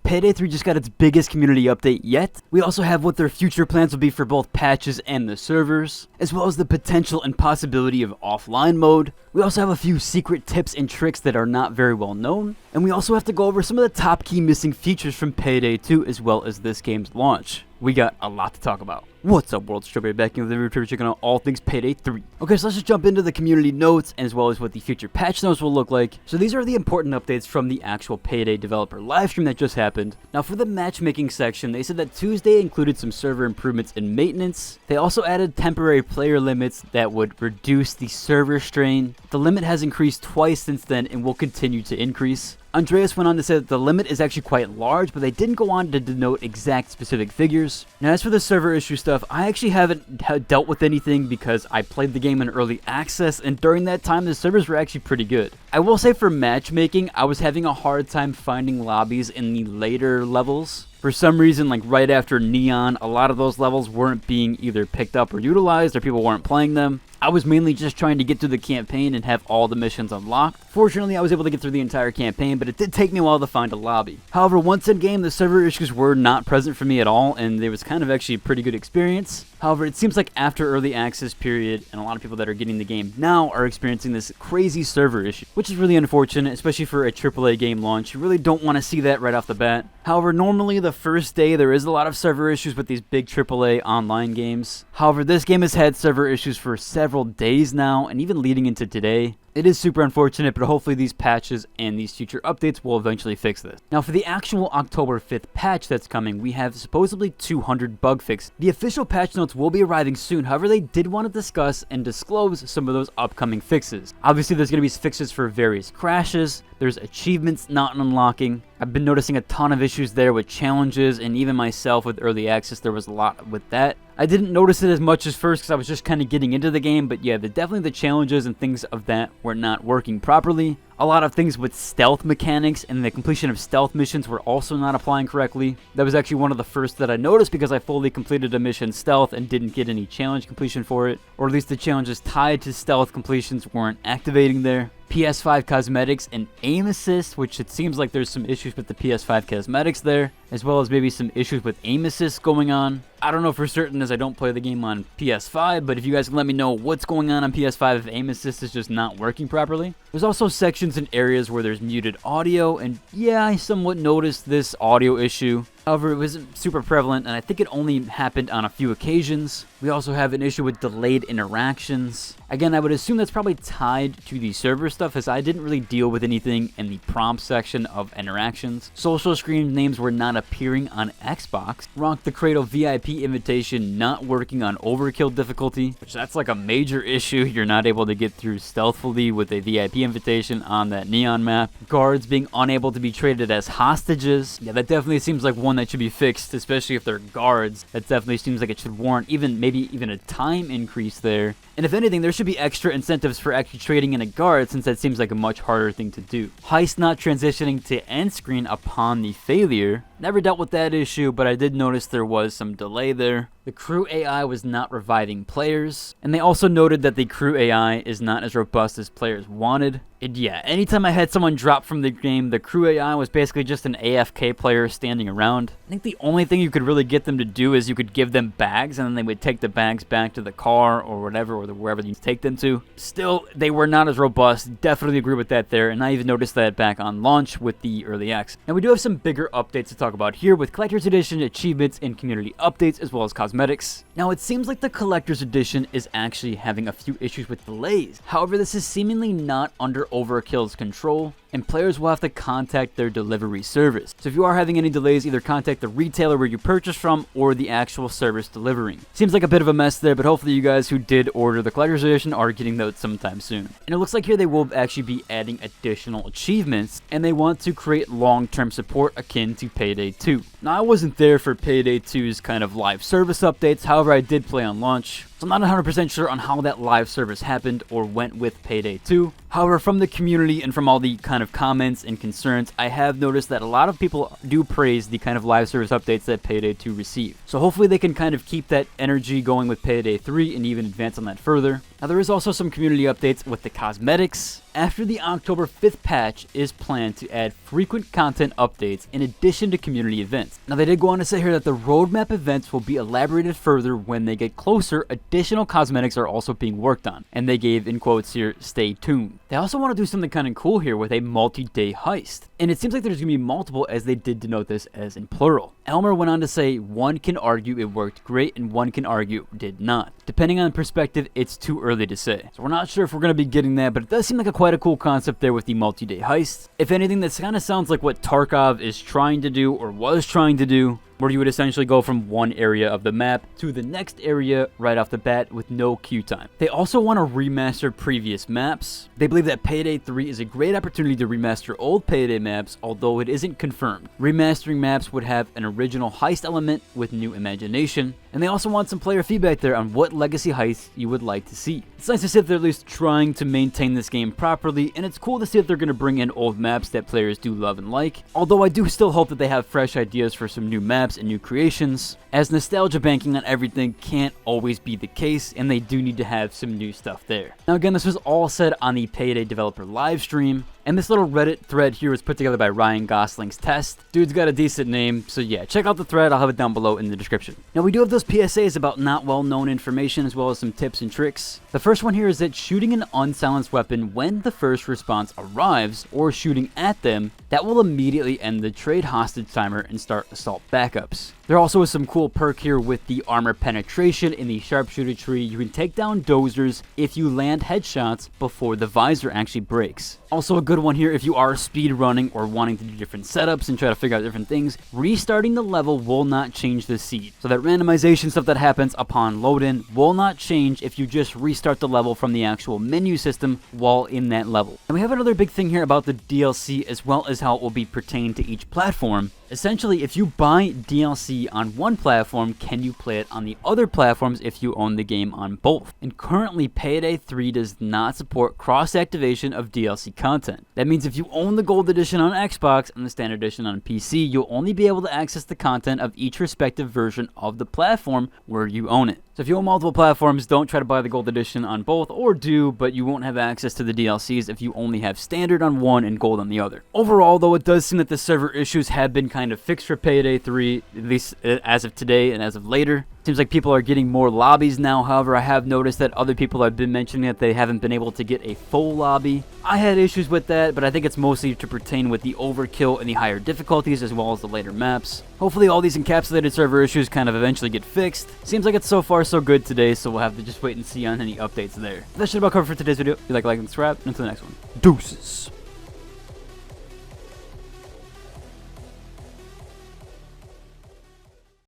Payday 3 just got its biggest community update yet. We also have what their future plans will be for both patches and the servers, as well as the potential and possibility of offline mode. We also have a few secret tips and tricks that are not very well known, and we also have to go over some of the top key missing features from Payday 2 as well as this game's launch. We got a lot to talk about. What's up, world? Strawberry back in the review, checking out all things Payday 3. Okay, so let's just jump into the community notes as well as what the future patch notes will look like. So these are the important updates from the actual Payday developer livestream that just happened. Now for the matchmaking section, they said that Tuesday included some server improvements and maintenance. They also added temporary player limits that would reduce the server strain. The limit has increased twice since then and will continue to increase. Andreas went on to say that the limit is actually quite large, but they didn't go on to denote exact specific figures. Now as for the server issue stuff, I actually haven't dealt with anything because I played the game in early access, and during that time the servers were actually pretty good. I will say for matchmaking, I was having a hard time finding lobbies in the later levels. For some reason, like right after Neon, a lot of those levels weren't being either picked up or utilized, or people weren't playing them. I was mainly just trying to get through the campaign and have all the missions unlocked. Fortunately, I was able to get through the entire campaign, but it did take me a while to find a lobby. However, once in game, the server issues were not present for me at all, and it was kind of actually a pretty good experience. However, it seems like after early access period, and a lot of people that are getting the game now are experiencing this crazy server issue, which is really unfortunate, especially for a AAA game launch. You really don't want to see that right off the bat. However, normally the first day there is a lot of server issues with these big AAA online games. However, this game has had server issues for several days now, and even leading into today. It is super unfortunate, but hopefully these patches and these future updates will eventually fix this. Now for the actual October 5th patch that's coming, we have supposedly 200 bug fixes. The official patch notes will be arriving soon, however they did want to discuss and disclose some of those upcoming fixes. Obviously there's going to be fixes for various crashes, there's achievements not unlocking. I've been noticing a ton of issues there with challenges, and even myself with early access there was a lot with that. I didn't notice it as much as first because I was just kind of getting into the game, but yeah, definitely the challenges and things of that were not working properly. A lot of things with stealth mechanics and the completion of stealth missions were also not applying correctly. That was actually one of the first that I noticed because I fully completed a mission stealth and didn't get any challenge completion for it, or at least the challenges tied to stealth completions weren't activating there. PS5 cosmetics and aim assist, which it seems like there's some issues with the PS5 cosmetics there, as well as maybe some issues with aim assist going on. I don't know for certain as I don't play the game on PS5, but if you guys can let me know what's going on PS5 if aim assist is just not working properly. There's also sections and areas where there's muted audio, and yeah, I somewhat noticed this audio issue. However, it wasn't super prevalent, and I think it only happened on a few occasions. We also have an issue with delayed interactions. Again, I would assume that's probably tied to the server stuff, as I didn't really deal with anything in the prompt section of interactions. Social screen names were not appearing on Xbox. Rock the Cradle VIP invitation not working on overkill difficulty, which that's like a major issue. You're not able to get through stealthily with a VIP invitation on that Neon map. Guards being unable to be traded as hostages. Yeah, that definitely seems like one that should be fixed, especially if they're guards. That definitely seems like it should warrant maybe even a time increase there. And if anything, there should be extra incentives for actually trading in a guard, since that seems like a much harder thing to do. Heist not transitioning to end screen upon the failure. Never dealt with that issue, but I did notice there was some delay there. The crew AI was not reviving players, and they also noted that the crew AI is not as robust as players wanted. And yeah, anytime I had someone drop from the game, the crew AI was basically just an AFK player standing around. I think the only thing you could really get them to do is you could give them bags, and then they would take the bags back to the car or whatever, or wherever you take them to. Still, they were not as robust. Definitely agree with that there, and I even noticed that back on launch with the early access. Now we do have some bigger updates to talk about here with Collector's Edition, achievements, and community updates, as well as cosmetics. Now it seems like the Collector's Edition is actually having a few issues with delays. However, this is seemingly not under Overkill's control, and players will have to contact their delivery service. So if you are having any delays, either contact the retailer where you purchased from or the actual service delivering. Seems like a bit of a mess there, but hopefully you guys who did order the Collector's Edition are getting those sometime soon. And it looks like here they will actually be adding additional achievements, and they want to create long-term support akin to Payday 2. Now I wasn't there for Payday 2's kind of live service updates, however I did play on launch. So I'm not 100% sure on how that live service happened or went with Payday 2. However, from the community and from all the kind of comments and concerns, I have noticed that a lot of people do praise the kind of live service updates that Payday 2 received. So hopefully they can kind of keep that energy going with Payday 3 and even advance on that further. Now there is also some community updates with the cosmetics. After the October 5th patch is planned to add frequent content updates in addition to community events. Now they did go on to say here that the roadmap events will be elaborated further when they get closer. Additional cosmetics are also being worked on, and they gave in quotes here, "stay tuned." They also want to do something kind of cool here with a multi-day heist, and it seems like there's going to be multiple, as they did denote this as in plural. Elmer went on to say one can argue it worked great and one can argue it did not. Depending on perspective, it's too early to say. So we're not sure if we're going to be getting that, but it does seem like quite a cool concept there with the multi-day heist. If anything, this kind of sounds like what Tarkov is trying to do or was trying to do, where you would essentially go from one area of the map to the next area right off the bat with no queue time. They also want to remaster previous maps. They believe that Payday 3 is a great opportunity to remaster old Payday maps, although it isn't confirmed. Remastering maps would have an original heist element with new imagination, and they also want some player feedback there on what legacy heists you would like to see. It's nice to see that they're at least trying to maintain this game properly, and it's cool to see that they're going to bring in old maps that players do love and like, although I do still hope that they have fresh ideas for some new maps and new creations, as nostalgia banking on everything can't always be the case, and they do need to have some new stuff there. Now again, this was all said on the Payday developer live stream, and this little Reddit thread here was put together by Ryan Gosling's Test. Dude's got a decent name, so yeah, check out the thread. I'll have it down below in the description. Now we do have those PSAs about not well-known information, as well as some tips and tricks. The first one here is that shooting an unsilenced weapon when the first response arrives, or shooting at them, that will immediately end the trade hostage timer and start assault backups. There also is some cool perk here with the armor penetration in the sharpshooter tree. You can take down dozers if you land headshots before the visor actually breaks. Also a good one here if you are speed running or wanting to do different setups and try to figure out different things. Restarting the level will not change the seed. So that randomization stuff that happens upon load-in will not change if you just restart the level from the actual menu system while in that level. And we have another big thing here about the DLC, as well as how it will be pertained to each platform. Essentially, if you buy DLC on one platform, can you play it on the other platforms if you own the game on both? And currently, Payday 3 does not support cross-activation of DLC content. That means if you own the Gold Edition on Xbox and the Standard Edition on PC, you'll only be able to access the content of each respective version of the platform where you own it. So if you own multiple platforms, don't try to buy the Gold Edition on both, or do, but you won't have access to the DLCs if you only have Standard on one and Gold on the other. Overall, though, it does seem that the server issues have been kind of fixed for Payday 3, at least as of today and as of later. Seems like people are getting more lobbies now. However, I have noticed that other people have been mentioning that they haven't been able to get a full lobby. I had issues with that, but I think it's mostly to pertain with the overkill and the higher difficulties, as well as the later maps. Hopefully all these encapsulated server issues kind of eventually get fixed. Seems like it's so far so good today, so we'll have to just wait and see on any updates there. That's just about covered for today's video. If you like, and subscribe, and until the next one. Deuces.